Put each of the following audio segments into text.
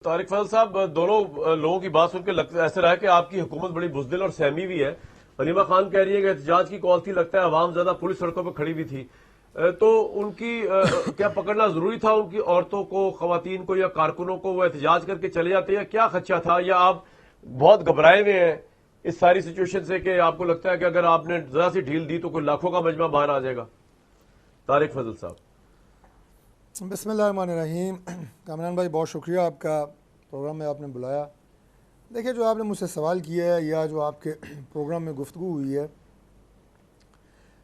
तारिक फजल साहब, दोनों लोगों की बात सुनकर लगता ऐसा रहा है कि आपकी हुकूमत बड़ी बुज़दिल और सहमी भी है। हनीमा खान कह रही है कि एहतजाज की कॉल थी, लगता है अवाम ज्यादा पुलिस सड़कों पर खड़ी भी थी। तो उनकी क्या पकड़ना जरूरी था? उनकी औरतों को, खवातीन को या कारकुनों को वो एहतजाज करके चले जाते, या क्या खदशा था? या आप बहुत घबराए हुए हैं इस सारी सिचुएशन से कि आपको लगता है कि अगर आपने जरा सी ढील दी तो कोई लाखों का मजमा बाहर आ जाएगा? तारिक फजल साहब। बिस्मिल्लाहिर्रहमानिर्रहीम। कामरान भाई, बहुत शुक्रिया आपका, प्रोग्राम में आपने बुलाया। देखिए, जो आपने मुझसे सवाल किया है या जो आपके प्रोग्राम में गुफ्तगू हुई है,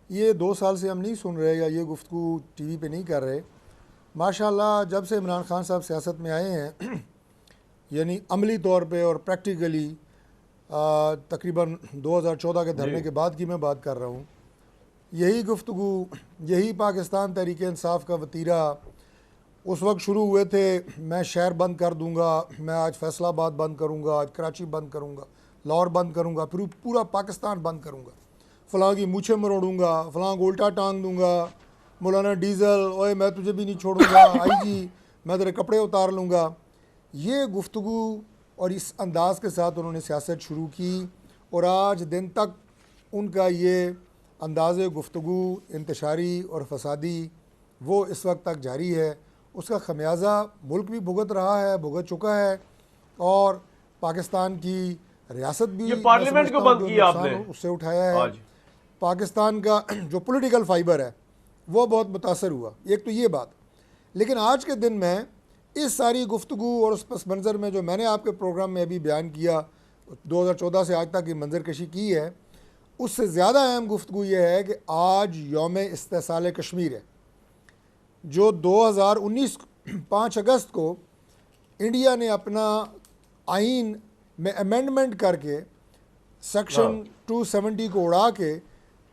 ये 2 साल से हम नहीं सुन रहे या ये गुफ्तगू टीवी पे नहीं कर रहे। माशाल्लाह, जब से इमरान खान साहब सियासत में आए हैं यानी अमली तौर पे और प्रैक्टिकली तकरीबन 2014 के धरने के बाद की मैं बात कर रहा हूँ, यही गुफ्तगू, यही पाकिस्तान तहरीक इंसाफ का वतीरा उस वक्त शुरू हुए थे। मैं शहर बंद कर दूंगा, मैं आज फैसलाबाद बंद करूंगा, आज कराची बंद करूंगा, लाहौर बंद करूंगा, फिर पूरा पाकिस्तान बंद करूंगा, फ़लाँ की मूछें मरोड़ूंगा, फ़लाँ को उल्टा टांग दूंगा, मौलाना डीज़ल ओए मैं तुझे भी नहीं छोड़ूंगा, आईजी मैं तेरे कपड़े उतार लूँगा। ये गुफ्तगू और इस अंदाज़ के साथ उन्होंने सियासत शुरू की और आज दिन तक उनका ये अंदाज़ गुफ्तगू इंतशारी और फसादी वो इस वक्त तक जारी है। उसका खमियाजा मुल्क भी भुगत रहा है, भुगत चुका है, और पाकिस्तान की रियासत भी, ये पार्लियामेंट को बंद किया आपने, उससे उठाया है। पाकिस्तान का जो पॉलिटिकल फाइबर है वो बहुत मुतासर हुआ, एक तो ये बात। लेकिन आज के दिन में इस सारी गुफ्तगू और उस पस मंज़र में जो मैंने आपके प्रोग्राम में अभी बयान किया, 2014 से आज तक की मंजर कशी की है, उससे ज़्यादा अहम गुफ्तगू ये है कि आज यौम इस्तेसाल कश्मीर है, जो 2019 5 अगस्त को इंडिया ने अपना आइन में अमेंडमेंट करके सेक्शन 270 को उड़ा के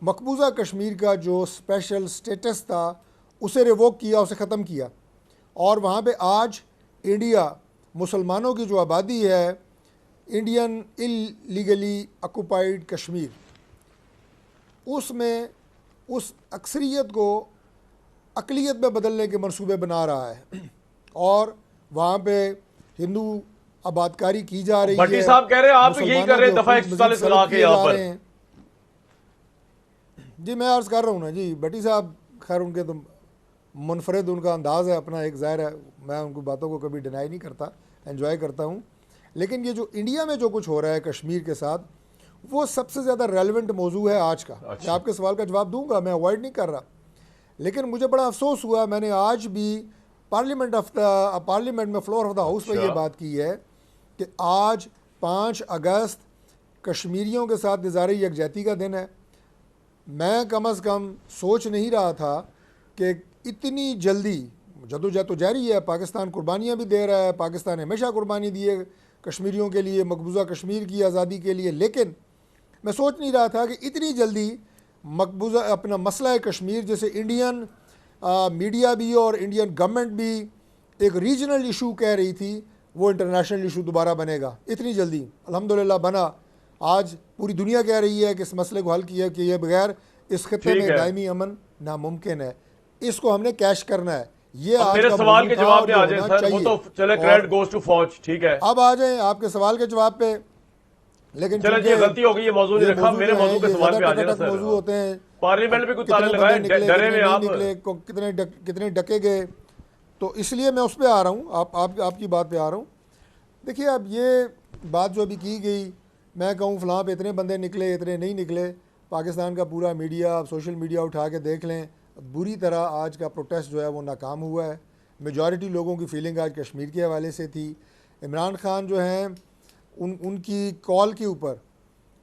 मकबूजा कश्मीर का जो स्पेशल स्टेटस था उसे रिवोक किया, उसे ख़त्म किया। और वहाँ पे आज इंडिया, मुसलमानों की जो आबादी है, इंडियन इलीगली ऑक्युपाइड कश्मीर, उसमें उस अक्सरियत को अक़लियत में बदलने के मंसूबे बना रहा है और वहाँ पे हिंदू आबादकारी की जा रही है। भट्टी साहब कह रहे हैं आप यही कर रहे हैं, दफ़ा 140 लगा के यहाँ पर। जी मैं अर्ज़ कर रहा हूँ ना जी, भट्टी साहब खैर उनके तो मुनफरद उनका अंदाज़ है अपना, एक ज़ाहिर है, मैं उनकी बातों को कभी डिनाई नहीं करता, एंजॉय करता हूँ। लेकिन ये जो इंडिया में जो कुछ हो रहा है कश्मीर के साथ, वो सबसे ज़्यादा रेलिवेंट मौजू है आज का। मैं आपके सवाल का जवाब दूंगा, मैं अवॉइड नहीं कर रहा। लेकिन मुझे बड़ा अफसोस हुआ, मैंने आज भी पार्लियामेंट में फ्लोर ऑफ द हाउस में ये बात की है कि आज 5 अगस्त कश्मीरियों के साथ इज़हार यकजहती का दिन है। मैं कम अज़ कम सोच नहीं रहा था कि इतनी जल्दी, जदोजहद तो जारी है, पाकिस्तान कुर्बानियाँ भी दे रहा है, पाकिस्तान ने हमेशा कुर्बानी दी है कश्मीरियों के लिए, मकबूजा कश्मीर की आज़ादी के लिए। लेकिन मैं सोच नहीं रहा था कि इतनी जल्दी मकबूजा अपना मसला कश्मीर, जैसे इंडियन मीडिया भी और इंडियन गवर्नमेंट भी एक रीजनल इशू कह रही थी, वो इंटरनेशनल इशू दोबारा बनेगा इतनी जल्दी। अल्हम्दुलिल्लाह बना। आज पूरी दुनिया कह रही है कि इस मसले को हल किया कि ये बगैर इस खत्ते में दायमी अमन नामुमकिन है, इसको हमने कैश करना है। ये आज मेरे सवाल के जवाब में आ जाए सर, वो तो चले क्रेडिट गोज टू फौज, ठीक है। अब आ जाए आपके सवाल के जवाब पे। लेकिन चलिए, गलती हो गई, ये मौजूद नहीं रखा, मेरे मौजूद के सवाल पे आ जाए सर। मौजूद होते हैं, पार्लियामेंट में कुछ ताले लगाए, डरे में आप निकले, कितने डके गए, तो इसलिए मैं उस पर आ रहा हूँ, आपकी बात पे आ रहा हूँ। देखिए, अब ये बात जो अभी की गई, मैं कहूँ फ़लाँ पे इतने बंदे निकले, इतने नहीं निकले, पाकिस्तान का पूरा मीडिया, सोशल मीडिया उठा के देख लें, बुरी तरह आज का प्रोटेस्ट जो है वो नाकाम हुआ है। मेजॉरिटी लोगों की फीलिंग आज कश्मीर के हवाले से थी। इमरान खान जो हैं, उनकी कॉल के ऊपर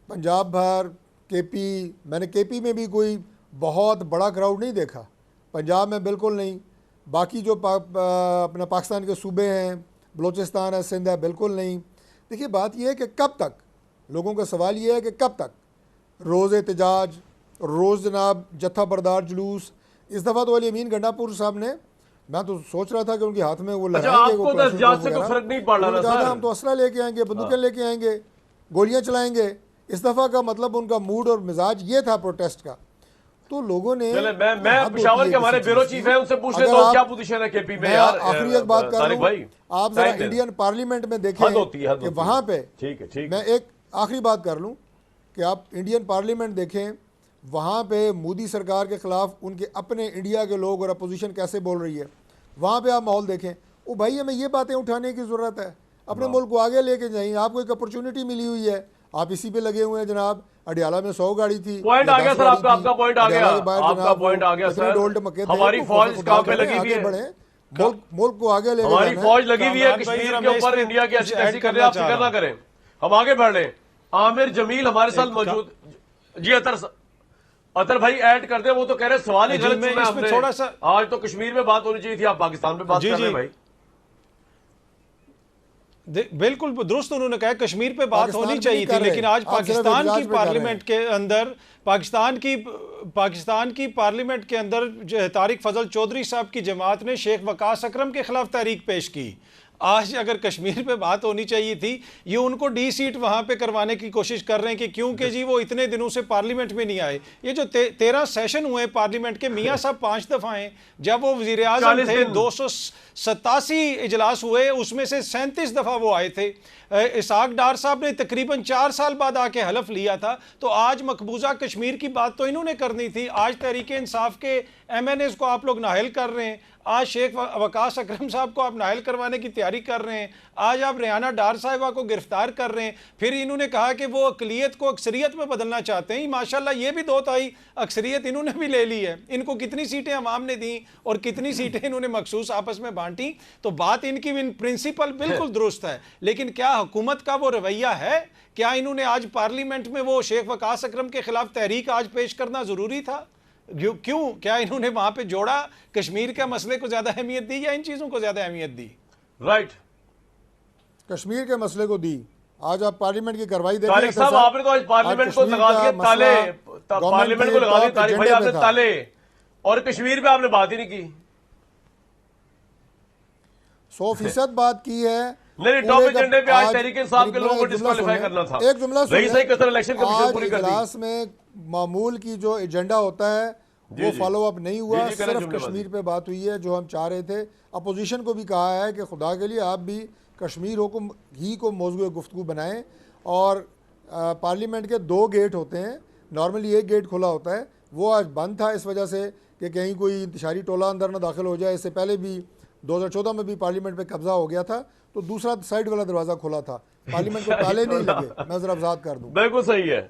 पंजाब भर, केपी, मैंने केपी में भी कोई बहुत बड़ा क्राउड नहीं देखा, पंजाब में बिल्कुल नहीं, बाकी जो अपना पाकिस्तान के सूबे हैं, बलूचिस्तान है, सिंध है, बिल्कुल नहीं। देखिए, बात यह है कि कब तक, लोगों का सवाल ये है कि कब तक रोज़ एहतजाज, रोज़ जनाब जत्था बरदार जुलूस। इस दफ़ा तो अली अमीन गंडापुर साहब ने, मैं तो सोच रहा था कि उनके हाथ में वो लगाएंगे, आपको तो एहतजाज से कोई फर्क नहीं पड़ रहा था, हम तो असला लेके आएंगे, बंदूकें लेके आएंगे, गोलियां चलाएंगे। इस दफ़ा का मतलब उनका मूड और मिजाज ये था प्रोटेस्ट का। तो लोगों ने चले मैं हद होती पिशावर है के हमारे किसी ब्यूरो चीज़ चीफ की। है, उनसे पूछ अगर लेता हूँ आप- क्या पोजीशन है केपी में मैं यार। आखिरी एक बात कर तारिक लूं, भाई, आप जरा टाइम दे। इंडियन पार्लियामेंट में देखें हद होती है, हद कि होती है। वहां पे ठीक है, ठीक मैं है। एक आखिरी बात कर लूं कि आप इंडियन पार्लियामेंट देखें, वहां पे मोदी सरकार के खिलाफ उनके अपने इंडिया के लोग और अपोजिशन कैसे बोल रही है। वहां पे आप माहौल देखें, ओ भाई हमें ये बातें उठाने की ज़रूरत है, अपने मुल्क को आगे लेके जाइए। आपको एक अपॉर्चुनिटी मिली हुई है, आप इसी पे लगे हुए हैं जनाब। अडियाला में 100 गाड़ी थी, पॉइंट या आ गया 10 सर, गाड़ी आपका थी। पॉइंट आ गया, अडियाला के बाहर आपका जनाब पॉइंट आ गया इतने सर। ढोल ढमके थे, हमारी तो फौज खुदा इस काम पे करें, लगी हुई आगे है। बढ़े, मुल्क को आगे लेके हमारी जाना है। फौज लगी हुई है कामरान भाई, कश्मीर जरा के मैं इस ऊपर, पे इंडिया की कुछ ऐसी ऐड तैसी कर रहे करना हैं, आप चाह फिक्र रहा ना करें, हम आगे बढ़ रहे हैं। आमिर जमील हमारे साथ मौजूद। जी अतर भाई ऐड कर दे, वो तो कह रहे हैं सवाल ही जी, गलत मैं चुना है इसमें हमने। थोड़ा सा- आज तो कश्मीर में बात होनी चाहिए थी, आप पाकिस्तान में बात जी, कर रहे हैं जी। भाई। बिल्कुल दुरुस्त उन्होंने कहा कश्मीर पे बात पाकिस्तान होनी भी चाहिए नहीं थी, कर रहे। लेकिन आज आप सिर्फ पाकिस्तान एहतजाज की पे कर रहे पार्लियामेंट के अंदर पाकिस्तान की पार्लियामेंट के अंदर जो तारिक फजल चौधरी साहब की जमात ने शेख वकास अकरम के खिलाफ तहरीक पेश की। आज अगर कश्मीर पे बात होनी चाहिए थी, ये उनको डी सीट वहां पे करवाने की कोशिश कर रहे हैं कि क्योंकि जी वो इतने दिनों से पार्लियामेंट में नहीं आए। ये जो 13 सेशन हुए पार्लियामेंट के, मियाँ साहब 5 दफा हैं। जब वो वजीर आजम 40 थे दिन। 287 इजलास हुए, उसमें से 37 दफा वो आए थे। इसाक डार साहब ने तकरीबन 4 साल बाद आके हलफ लिया था। तो आज मकबूजा कश्मीर की बात तो इन्होंने करनी थी। आज तहरीक इंसाफ के MNAs को आप लोग नाहल कर रहे हैं, आज शेख वकास अकरम साहब को आप नाहल करवाने की तैयारी कर रहे हैं, आज आप रेहाना डार साहिबा को गिरफ्तार कर रहे हैं। फिर इन्होंने कहा कि वो अकलियत को अक्सरियत में बदलना चाहते हैं। माशाल्लाह ये भी 2 तिहाई अक्सरियत इन्होंने भी ले ली है। इनको कितनी सीटें अवाम ने दी और कितनी सीटें इन्होंने मखसूस आपस में बांटी। तो बात इनकी इन प्रिंसिपल बिल्कुल दुरुस्त है, लेकिन क्या हुकूमत का वो रवैया है? क्या इन्होंने आज पार्लियामेंट में वो शेख वकास अकरम के खिलाफ तहरीक आज पेश करना जरूरी था? क्यों? क्या इन्होंने वहां पे जोड़ा? कश्मीर के मसले को ज्यादा अहमियत दी या इन चीजों को ज्यादा अहमियत दी? राइट, कश्मीर के मसले को दी। आज आप पार्लियामेंट की कार्रवाई देखें। तारिक साहब, आपने तो आज पार्लियामेंट को लगा दिए ताले, पार्लियामेंट को लगा दिए तारिक भाई आपने ताले, और कश्मीर पे आपने बात ही नहीं की। 100% बात की है। नहीं, टॉप एजेंडे पे आज तहरीक इंसाफ के लोगों को डिस्क्वालीफाई करना था। एक जुमला रईस भाई कसर इलेक्शन कमीशन पूरी कर दी। इजलास में मामूल की जो एजेंडा होता है वो फॉलो अप नहीं हुआ। जी, करें सिर्फ जुमलेबाजी। कश्मीर पे बात हुई है जो हम चाह रहे थे। अपोजिशन को भी कहा है कि खुदा के लिए आप भी कश्मीर हुकुम ही को मौजूद गुफ्तगू बनाएं। और पार्लियामेंट के 2 गेट होते हैं, नॉर्मली एक गेट खुला होता है, वो आज बंद था इस वजह से कि कहीं कोई इंतशारी टोला अंदर ना दाखिल हो जाए। इससे पहले भी 2014 में भी पार्लियामेंट पे कब्जा हो गया था, तो दूसरा साइड वाला दरवाज़ा खुला था। पार्लियामेंट को ताले नहीं लगे। मैं ज़रा वजाहत कर दूँ। बिल्कुल सही है।